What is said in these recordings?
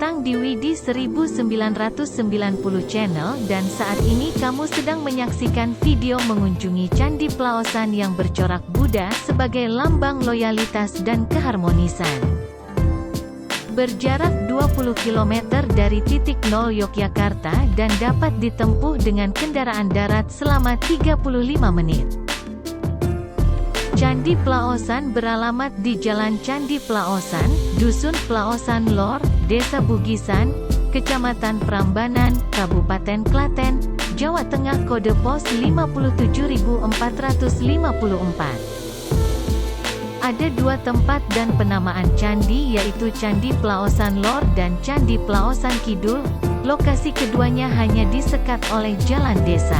datang di Widi 1990 channel dan saat ini kamu sedang menyaksikan video mengunjungi Candi Plaosan yang bercorak Buddha sebagai lambang loyalitas dan keharmonisan. Berjarak 20 km dari titik nol Yogyakarta dan dapat ditempuh dengan kendaraan darat selama 35 menit. Candi Plaosan beralamat di Jalan Candi Plaosan, Dusun Plaosan Lor, Desa Bugisan, Kecamatan Prambanan, Kabupaten Klaten, Jawa Tengah. Kode pos 57454. Ada dua tempat dan penamaan candi, yaitu Candi Plaosan Lor dan Candi Plaosan Kidul. Lokasi keduanya hanya disekat oleh jalan desa.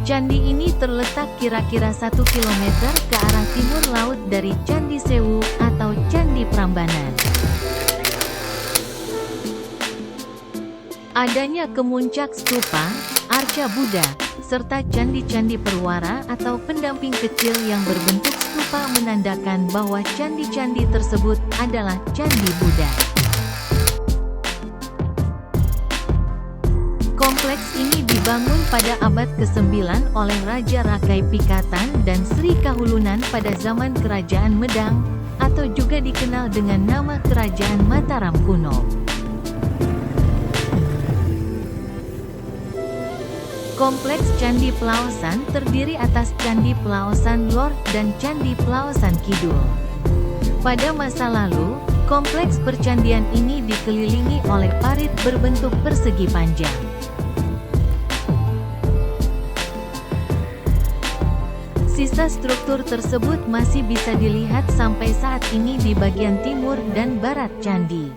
Candi ini terletak kira-kira 1 km ke arah timur laut dari Candi Sewu atau Candi Prambanan. Adanya kemuncak stupa, arca Buddha, serta candi-candi perwara atau pendamping kecil yang berbentuk stupa menandakan bahwa candi-candi tersebut adalah candi Buddha. Kompleks ini dibangun pada abad ke-9 oleh Raja Rakai Pikatan dan Sri Kahulunan pada zaman Kerajaan Medang, atau juga dikenal dengan nama Kerajaan Mataram kuno. Kompleks Candi Plaosan terdiri atas Candi Plaosan Lor dan Candi Plaosan Kidul. Pada masa lalu, kompleks percandian ini dikelilingi oleh parit berbentuk persegi panjang. Sisa struktur tersebut masih bisa dilihat sampai saat ini di bagian timur dan barat candi.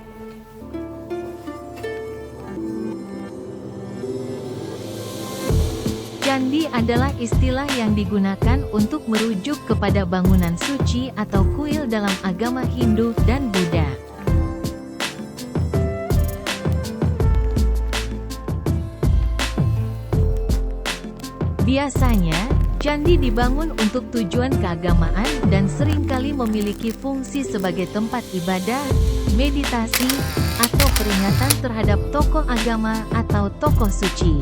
Candi adalah istilah yang digunakan untuk merujuk kepada bangunan suci atau kuil dalam agama Hindu dan Buddha. Biasanya, candi dibangun untuk tujuan keagamaan dan seringkali memiliki fungsi sebagai tempat ibadah, meditasi, atau peringatan terhadap tokoh agama atau tokoh suci.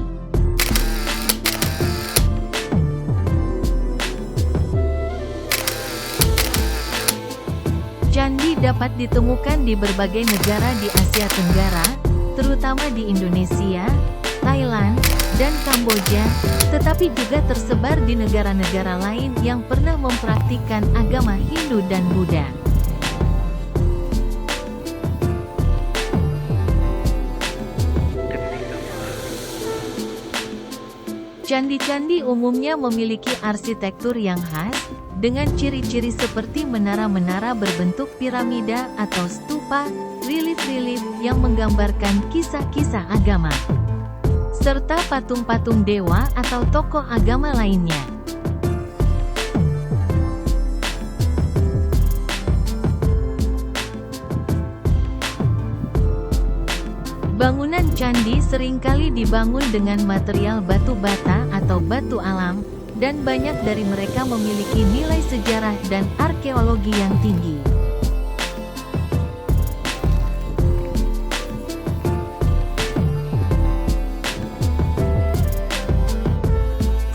Candi dapat ditemukan di berbagai negara di Asia Tenggara, terutama di Indonesia, Thailand, dan Kamboja, tetapi juga tersebar di negara-negara lain yang pernah mempraktikkan agama Hindu dan Buddha. Candi-candi umumnya memiliki arsitektur yang khas, dengan ciri-ciri seperti menara-menara berbentuk piramida atau stupa, relief-relief yang menggambarkan kisah-kisah agama, serta patung-patung dewa atau tokoh agama lainnya. Bangunan candi seringkali dibangun dengan material batu bata atau batu alam, dan banyak dari mereka memiliki nilai sejarah dan arkeologi yang tinggi.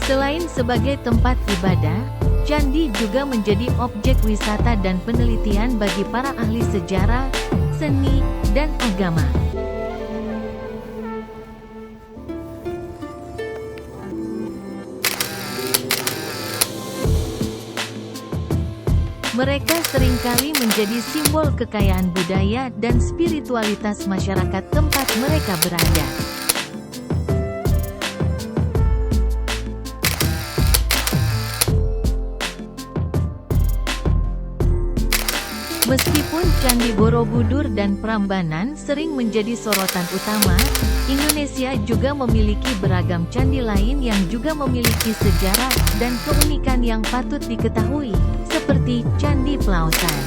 Selain sebagai tempat ibadah, candi juga menjadi objek wisata dan penelitian bagi para ahli sejarah, seni, dan agama. Mereka seringkali menjadi simbol kekayaan budaya dan spiritualitas masyarakat tempat mereka berada. Meskipun Candi Borobudur dan Prambanan sering menjadi sorotan utama, Indonesia juga memiliki beragam candi lain yang juga memiliki sejarah dan keunikan yang patut diketahui, seperti Candi Plaosan.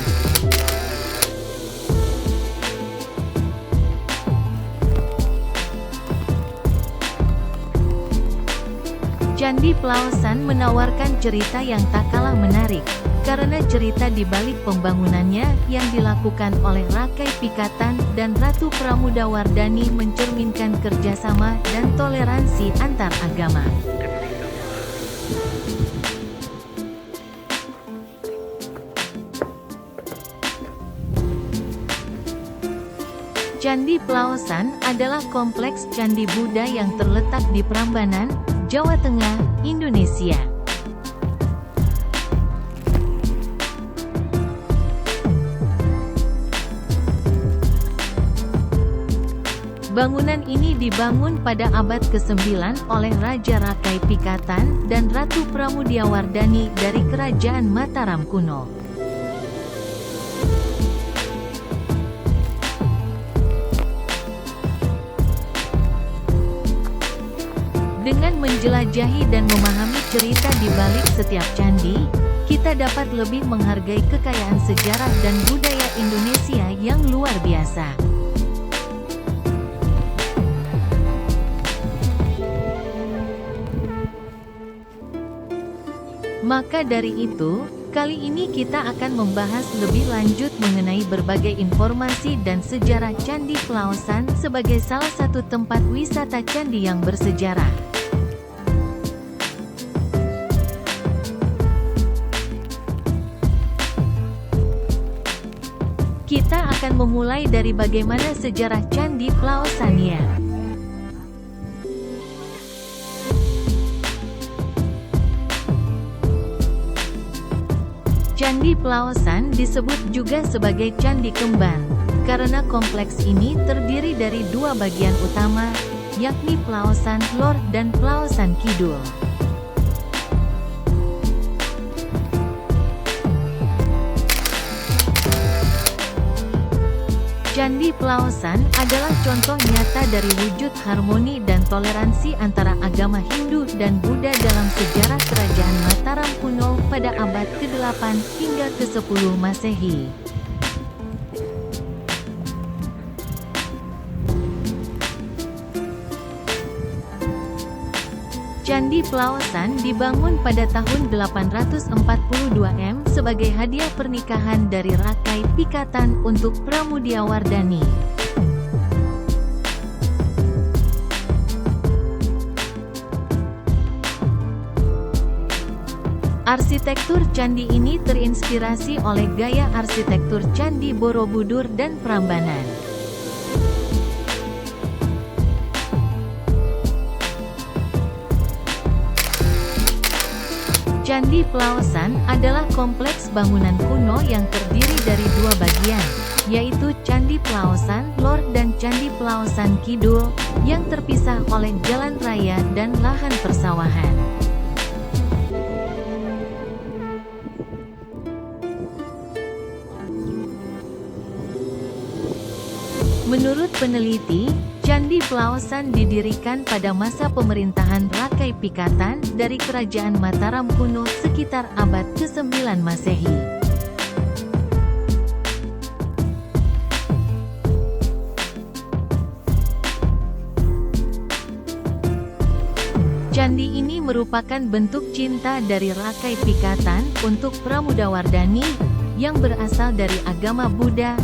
Candi Plaosan menawarkan cerita yang tak kalah menarik. karena cerita di balik pembangunannya yang dilakukan oleh Rakai Pikatan dan Ratu Pramodawardhani mencerminkan kerjasama dan toleransi antar agama. Candi Plaosan adalah kompleks candi Buddha yang terletak di Prambanan, Jawa Tengah, Indonesia. Bangunan ini dibangun pada abad ke-9 oleh Raja Rakai Pikatan dan Ratu Pramodawardhani dari Kerajaan Mataram kuno. Dengan menjelajahi dan memahami cerita di balik setiap candi, kita dapat lebih menghargai kekayaan sejarah dan budaya Indonesia yang luar biasa. Maka dari itu, kali ini kita akan membahas lebih lanjut mengenai berbagai informasi dan sejarah Candi Plaosan sebagai salah satu tempat wisata candi yang bersejarah. Kita akan memulai dari bagaimana sejarah Candi Plaosan ya. Candi Plaosan disebut juga sebagai Candi Kembar, karena kompleks ini terdiri dari dua bagian utama, yakni Plaosan Lor dan Plaosan Kidul. Candi Plaosan adalah contoh nyata dari wujud harmoni dan toleransi antara agama Hindu dan Buddha dalam sejarah Kerajaan Mataram kuno pada abad ke-8 hingga ke-10 Masehi. Candi Plaosan dibangun pada tahun 842 M sebagai hadiah pernikahan dari Rakai Pikatan untuk Pramodawardhani. Arsitektur candi ini terinspirasi oleh gaya arsitektur Candi Borobudur dan Prambanan. Candi Plaosan adalah kompleks bangunan kuno yang terdiri dari dua bagian, yaitu Candi Plaosan Lor dan Candi Plaosan Kidul, yang terpisah oleh jalan raya dan lahan persawahan. Menurut peneliti, Candi Plaosan didirikan pada masa pemerintahan Rakai Pikatan dari Kerajaan Mataram kuno sekitar abad ke-9 Masehi. Candi ini merupakan bentuk cinta dari Rakai Pikatan untuk Pramodawardhani, yang berasal dari agama Buddha,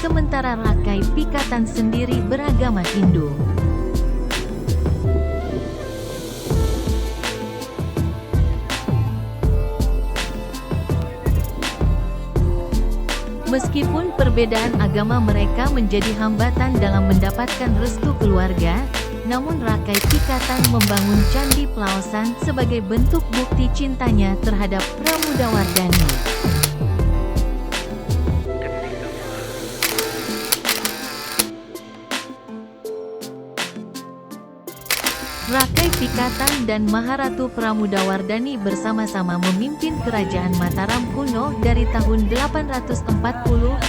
sementara Rakai Pikatan sendiri beragama Hindu. Meskipun perbedaan agama mereka menjadi hambatan dalam mendapatkan restu keluarga, namun Rakai Pikatan membangun Candi Plaosan sebagai bentuk bukti cintanya terhadap Pramodawardhani. Rakai Pikatan dan Maharatu Pramodawardhani bersama-sama memimpin Kerajaan Mataram kuno dari tahun 840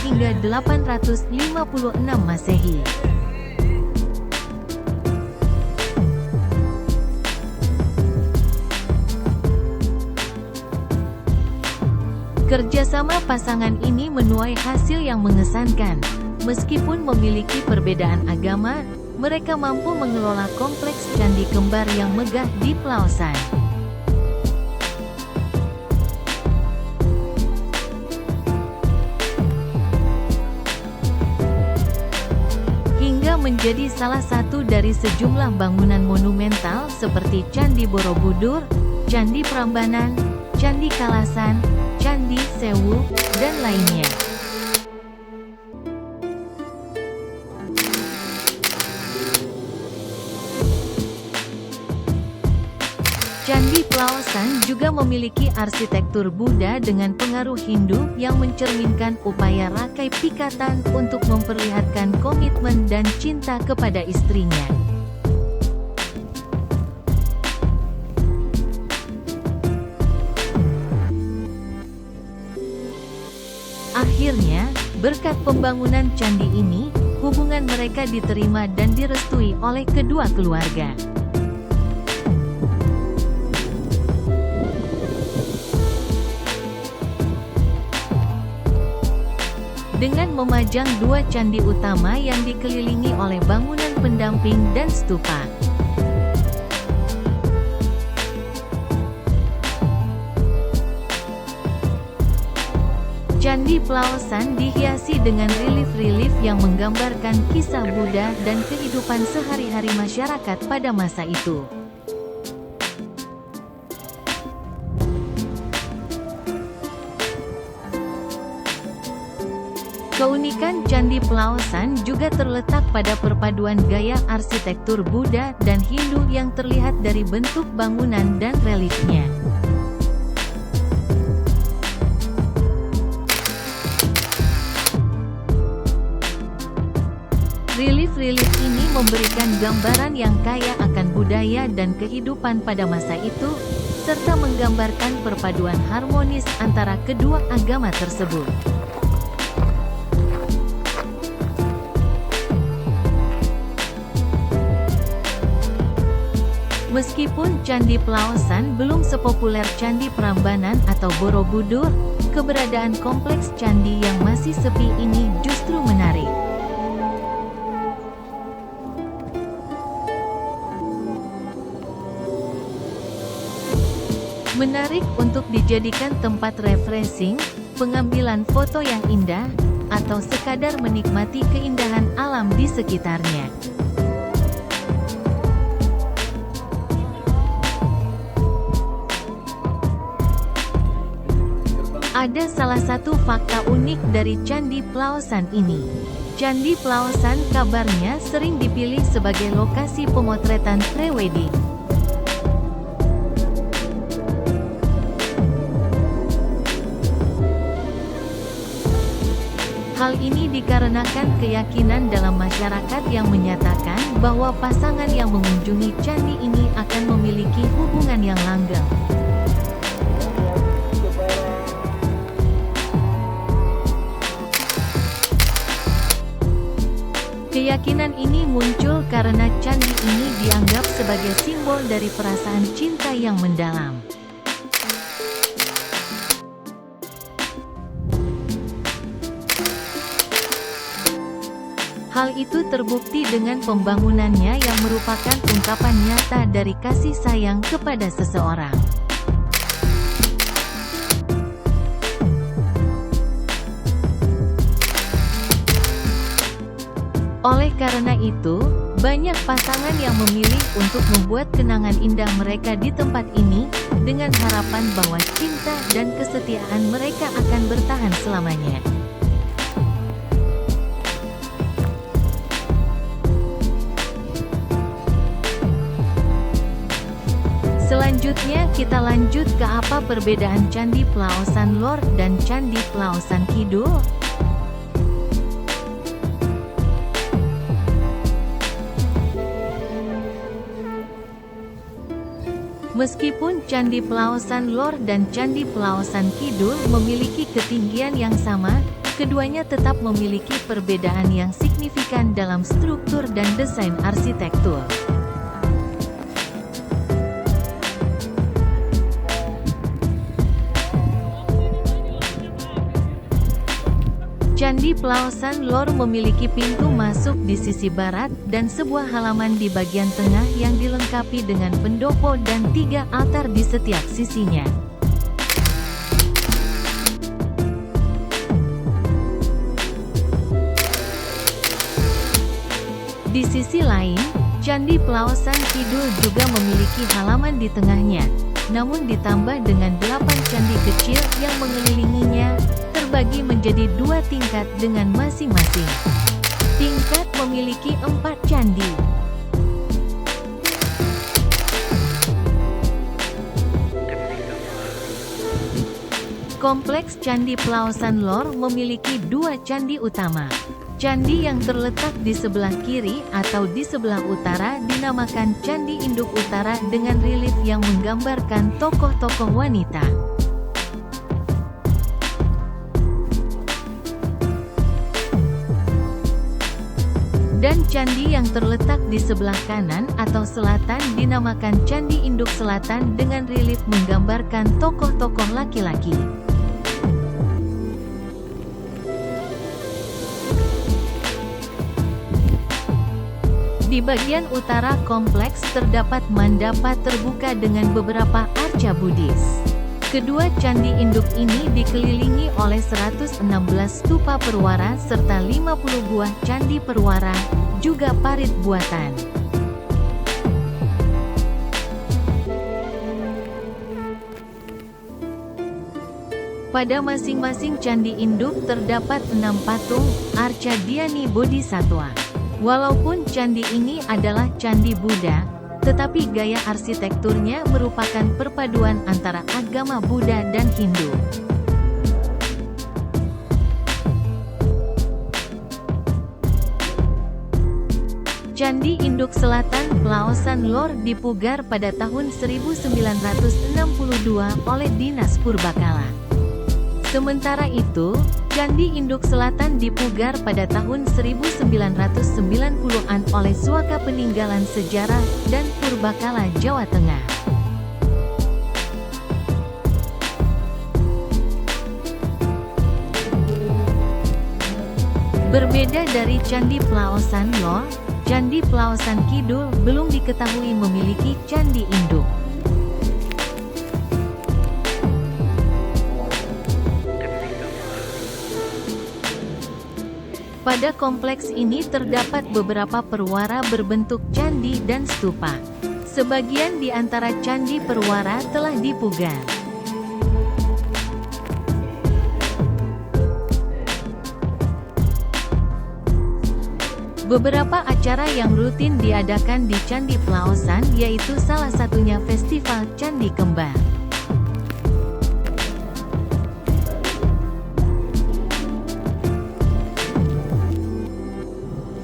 hingga 856 Masehi. Kerjasama pasangan ini menuai hasil yang mengesankan. Meskipun memiliki perbedaan agama, mereka mampu mengelola kompleks candi kembar yang megah di Plaosan. menjadi salah satu dari sejumlah bangunan monumental seperti Candi Borobudur, Candi Prambanan, Candi Kalasan, Candi Sewu, dan lainnya. Candi Plaosan juga memiliki arsitektur Buddha dengan pengaruh Hindu yang mencerminkan upaya Rakai Pikatan untuk memperlihatkan komitmen dan cinta kepada istrinya. Akhirnya, berkat pembangunan candi ini, hubungan mereka diterima dan direstui oleh kedua keluarga. Dengan memajang dua candi utama yang dikelilingi oleh bangunan pendamping dan stupa. Candi Plaosan dihiasi dengan relief-relief yang menggambarkan kisah Buddha dan kehidupan sehari-hari masyarakat pada masa itu. Keunikan Candi Plaosan juga terletak pada perpaduan gaya arsitektur Buddha dan Hindu yang terlihat dari bentuk bangunan dan reliefnya. Relief-relief ini memberikan gambaran yang kaya akan budaya dan kehidupan pada masa itu, serta menggambarkan perpaduan harmonis antara kedua agama tersebut. Meskipun Candi Plaosan belum sepopuler Candi Prambanan atau Borobudur, keberadaan kompleks candi yang masih sepi ini justru menarik. Menarik untuk dijadikan tempat refreshing, pengambilan foto yang indah, atau sekadar menikmati keindahan alam di sekitarnya. Ada salah satu fakta unik dari Candi Plaosan ini. Candi Plaosan kabarnya sering dipilih sebagai lokasi pemotretan pre-wedding. Hal ini dikarenakan keyakinan dalam masyarakat yang menyatakan bahwa pasangan yang mengunjungi candi ini akan memiliki hubungan yang langgeng. Keyakinan ini muncul karena candi ini dianggap sebagai simbol dari perasaan cinta yang mendalam. Hal itu terbukti dengan pembangunannya yang merupakan ungkapan nyata dari kasih sayang kepada seseorang. Oleh karena itu, banyak pasangan yang memilih untuk membuat kenangan indah mereka di tempat ini, dengan harapan bahwa cinta dan kesetiaan mereka akan bertahan selamanya. Selanjutnya kita lanjut ke apa perbedaan Candi Plaosan Lor dan Candi Plaosan Kidul. Meskipun Candi Plaosan Lor dan Candi Plaosan Kidul memiliki ketinggian yang sama, keduanya tetap memiliki perbedaan yang signifikan dalam struktur dan desain arsitektur. Candi Plaosan Lor memiliki pintu masuk di sisi barat, dan sebuah halaman di bagian tengah yang dilengkapi dengan pendopo dan 3 altar di setiap sisinya. Di sisi lain, Candi Plaosan Kidul juga memiliki halaman di tengahnya, namun ditambah dengan 8 candi kecil yang mengelilinginya, terbagi menjadi 2 tingkat dengan masing-masing tingkat memiliki 4 candi. Kompleks Candi Plaosan Lor memiliki 2 candi utama. Candi yang terletak di sebelah kiri atau di sebelah utara dinamakan Candi Induk Utara dengan relief yang menggambarkan tokoh-tokoh wanita. Dan candi yang terletak di sebelah kanan atau selatan dinamakan Candi Induk Selatan dengan relief menggambarkan tokoh-tokoh laki-laki. Di bagian utara kompleks terdapat mandapa terbuka dengan beberapa arca Buddhis. Kedua candi induk ini dikelilingi oleh 116 stupa perwara serta 50 buah candi perwara, juga parit buatan. Pada masing-masing candi induk terdapat 6 patung arca Dhyani Bodhisattva. Walaupun candi ini adalah candi Buddha, tetapi gaya arsitekturnya merupakan perpaduan antara agama Buddha dan Hindu. Candi Induk Selatan Plaosan Lor dipugar pada tahun 1962 oleh Dinas Purbakala. Sementara itu, Candi Induk Selatan dipugar pada tahun 1990-an oleh Suaka Peninggalan Sejarah dan Purbakala Jawa Tengah. Berbeda dari Candi Plaosan Lor, Candi Plaosan Kidul belum diketahui memiliki candi induk. Pada kompleks ini terdapat beberapa perwara berbentuk candi dan stupa. Sebagian di antara candi perwara telah dipugar. Beberapa acara yang rutin diadakan di Candi Plaosan yaitu salah satunya Festival Candi Kembar.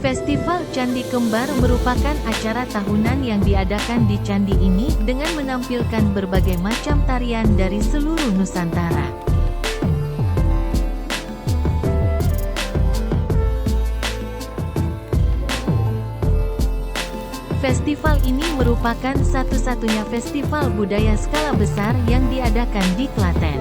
Festival Candi Kembar merupakan acara tahunan yang diadakan di candi ini dengan menampilkan berbagai macam tarian dari seluruh Nusantara. Festival ini merupakan satu-satunya festival budaya skala besar yang diadakan di Klaten.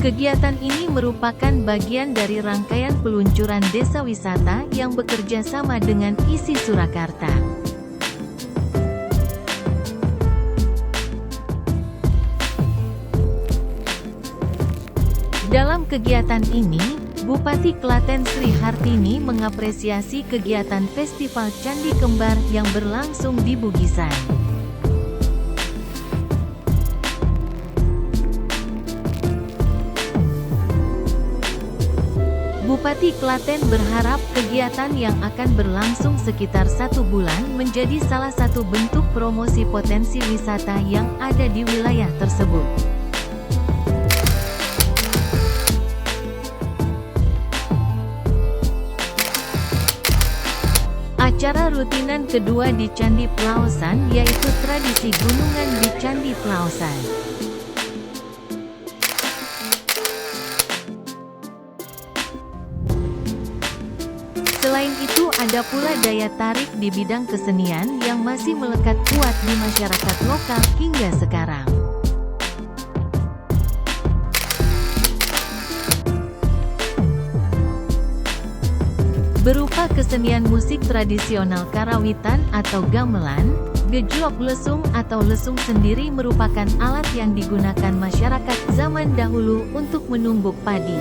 Kegiatan ini merupakan bagian dari rangkaian peluncuran desa wisata yang bekerja sama dengan ISI Surakarta. Dalam kegiatan ini, Bupati Klaten Sri Hartini mengapresiasi kegiatan Festival Candi Kembar yang berlangsung di Bugisan. Bupati Klaten berharap kegiatan yang akan berlangsung sekitar 1 bulan menjadi salah satu bentuk promosi potensi wisata yang ada di wilayah tersebut. Acara rutinan kedua di Candi Plaosan yaitu tradisi gunungan di Candi Plaosan. Selain itu ada pula daya tarik di bidang kesenian yang masih melekat kuat di masyarakat lokal hingga sekarang. berupa kesenian musik tradisional Karawitan atau gamelan. Gejlok lesung atau lesung sendiri merupakan alat yang digunakan masyarakat zaman dahulu untuk menumbuk padi.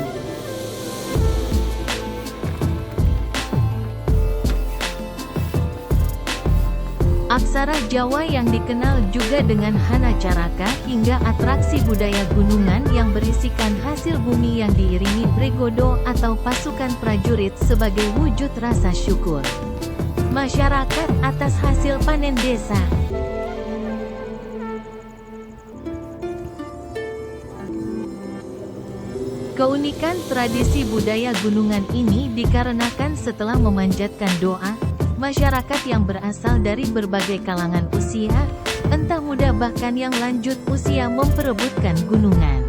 Aksara Jawa yang dikenal juga dengan Hanacaraka hingga atraksi budaya gunungan yang berisikan hasil bumi yang diiringi bregodo atau pasukan prajurit sebagai wujud rasa syukur masyarakat atas hasil panen desa. Keunikan tradisi budaya gunungan ini dikarenakan setelah memanjatkan doa, masyarakat yang berasal dari berbagai kalangan usia, entah muda bahkan yang lanjut usia memperebutkan gunungan.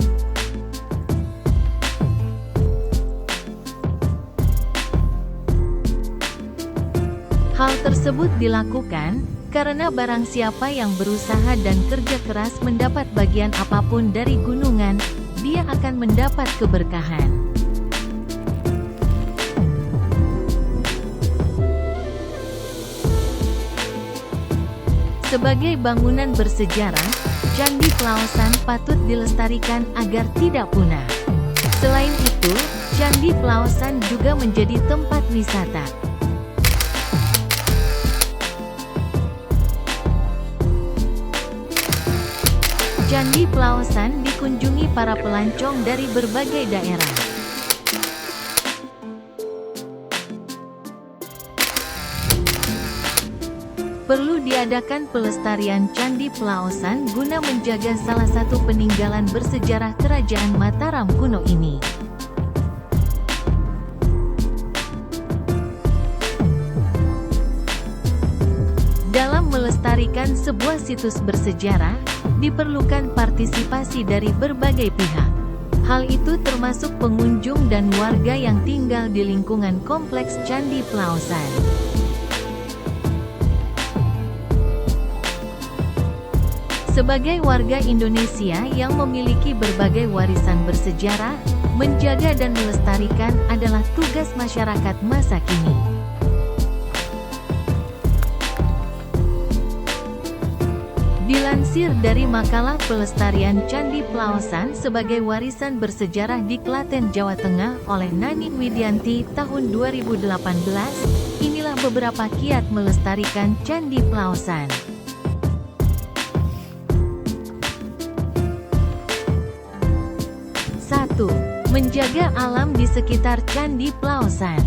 Hal tersebut dilakukan karena barang siapa yang berusaha dan kerja keras mendapat bagian apapun dari gunungan, dia akan mendapat keberkahan. Sebagai bangunan bersejarah, Candi Plaosan patut dilestarikan agar tidak punah. Selain itu, Candi Plaosan juga menjadi tempat wisata. Candi Plaosan dikunjungi para pelancong dari berbagai daerah. Perlu diadakan pelestarian Candi Plaosan guna menjaga salah satu peninggalan bersejarah Kerajaan Mataram kuno ini. Dalam melestarikan sebuah situs bersejarah, diperlukan partisipasi dari berbagai pihak. Hal itu termasuk pengunjung dan warga yang tinggal di lingkungan kompleks Candi Plaosan. Sebagai warga Indonesia yang memiliki berbagai warisan bersejarah, menjaga dan melestarikan adalah tugas masyarakat masa kini. Dilansir dari makalah pelestarian Candi Plaosan sebagai warisan bersejarah di Klaten, Jawa Tengah oleh Nani Widianti tahun 2018, inilah beberapa kiat melestarikan Candi Plaosan. 1. Menjaga alam di sekitar Candi Plaosan.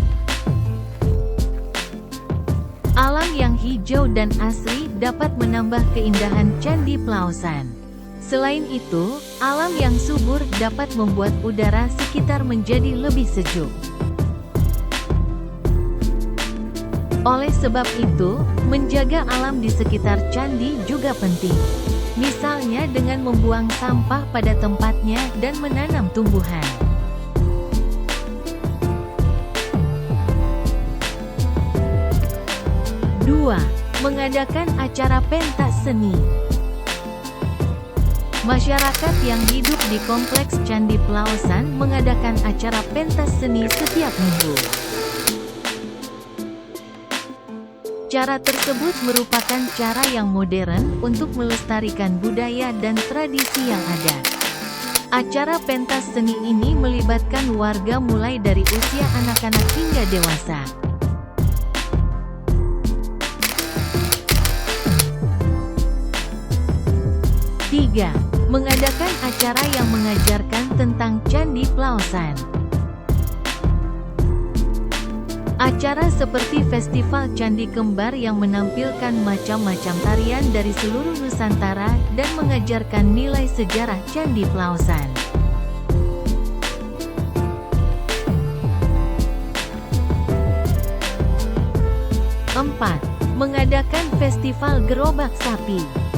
Alam yang hijau dan asri dapat menambah keindahan Candi Plaosan. Selain itu, alam yang subur dapat membuat udara sekitar menjadi lebih sejuk. Oleh sebab itu, menjaga alam di sekitar candi juga penting. Misalnya dengan membuang sampah pada tempatnya dan menanam tumbuhan. 2. Mengadakan acara pentas seni. Masyarakat yang hidup di kompleks Candi Plaosan mengadakan acara pentas seni setiap minggu. Cara tersebut merupakan cara yang modern untuk melestarikan budaya dan tradisi yang ada. Acara pentas seni ini melibatkan warga mulai dari usia anak-anak hingga dewasa. 3. Mengadakan acara yang mengajarkan tentang Candi Plaosan. Acara seperti Festival Candi Kembar yang menampilkan macam-macam tarian dari seluruh Nusantara dan mengajarkan nilai sejarah Candi Plaosan. 4. Mengadakan Festival Gerobak Sapi.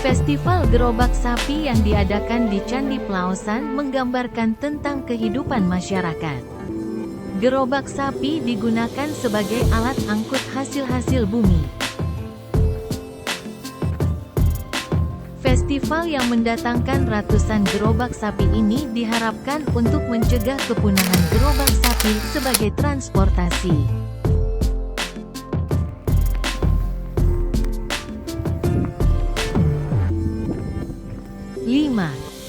Festival Gerobak Sapi yang diadakan di Candi Plaosan menggambarkan tentang kehidupan masyarakat. Gerobak sapi digunakan sebagai alat angkut hasil-hasil bumi. Festival Festival yang mendatangkan ratusan gerobak sapi ini diharapkan untuk mencegah kepunahan gerobak sapi sebagai transportasi. 5.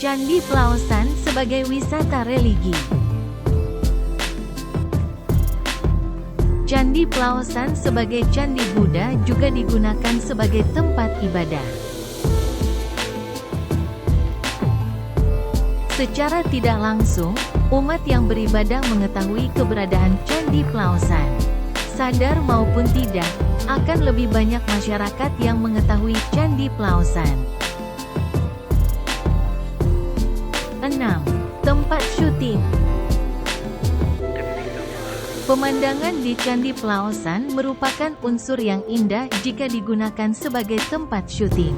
Candi Plaosan sebagai wisata religi. Candi Plaosan sebagai candi Buddha juga digunakan sebagai tempat ibadah. Secara tidak langsung, umat yang beribadah mengetahui keberadaan Candi Plaosan. Sadar maupun tidak, akan lebih banyak masyarakat yang mengetahui Candi Plaosan. 6. Tempat syuting. Pemandangan di Candi Plaosan merupakan unsur yang indah jika digunakan sebagai tempat syuting.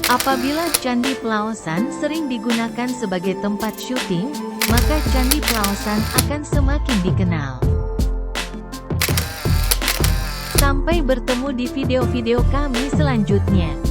Apabila Candi Plaosan sering digunakan sebagai tempat syuting, maka Candi Plaosan akan semakin dikenal. Sampai bertemu di video-video kami selanjutnya.